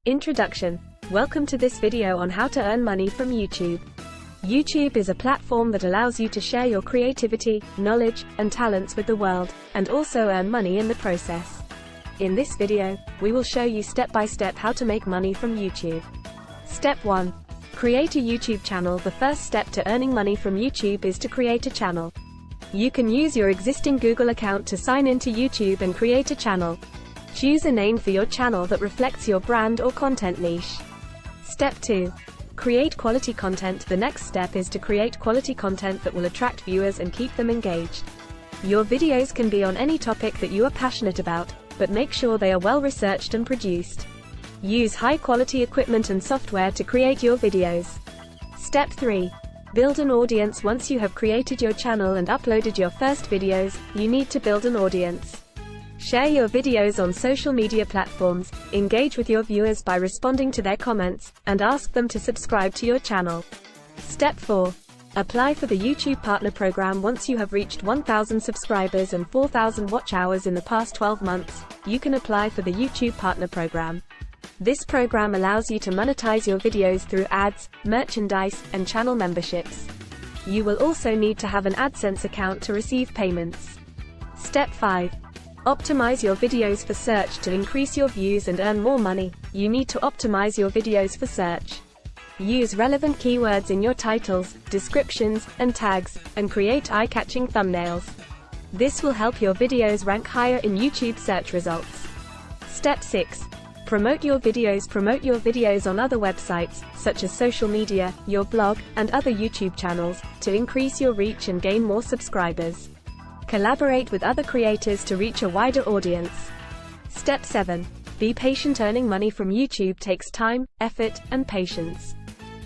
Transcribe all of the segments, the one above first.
Introduction. Welcome to this video on how to earn money from YouTube. YouTube is a platform that allows you to share your creativity, knowledge, and talents with the world, and also earn money in the process. In this video, we will show you step by step how to make money from YouTube. Step 1. Create a YouTube channel. The first step to earning money from YouTube is to create a channel. You can use your existing Google account to sign into YouTube and create a channel. Choose a name for your channel that reflects your brand or content niche. Step 2. Create quality content. The next step is to create quality content that will attract viewers and keep them engaged. Your videos can be on any topic that you are passionate about, but make sure they are well researched and produced. Use high-quality equipment and software to create your videos. Step 3. Build an audience. Once you have created your channel and uploaded your first videos, you need to build an audience. Share your videos on social media platforms, engage with your viewers by responding to their comments, and ask them to subscribe to your channel. Step 4. Apply for the YouTube Partner Program. Once you have reached 1,000 subscribers and 4,000 watch hours in the past 12 months, you can apply for the YouTube Partner Program. This program allows you to monetize your videos through ads, merchandise, and channel memberships. You will also need to have an AdSense account to receive payments. Step 5. Optimize your videos for search. To increase your views and earn more money, you need to optimize your videos for search. Use relevant keywords in your titles, descriptions, and tags, and create eye-catching thumbnails. This will help your videos rank higher in YouTube search results. Step 6. Promote your videos. Promote your videos on other websites, such as social media, your blog, and other YouTube channels, to increase your reach and gain more subscribers. Collaborate with other creators to reach a wider audience. Step 7. Be patient. Earning money from YouTube takes time, effort, and patience.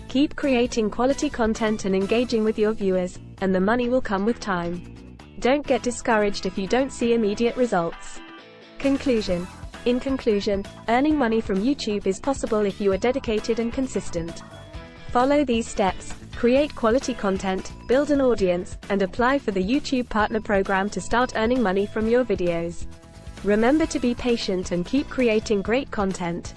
Keep creating quality content and engaging with your viewers, and the money will come with time. Don't get discouraged if you don't see immediate results. Conclusion. In conclusion, earning money from YouTube is possible if you are dedicated and consistent. Follow these steps, create quality content, build an audience, and apply for the YouTube Partner Program to start earning money from your videos. Remember to be patient and keep creating great content.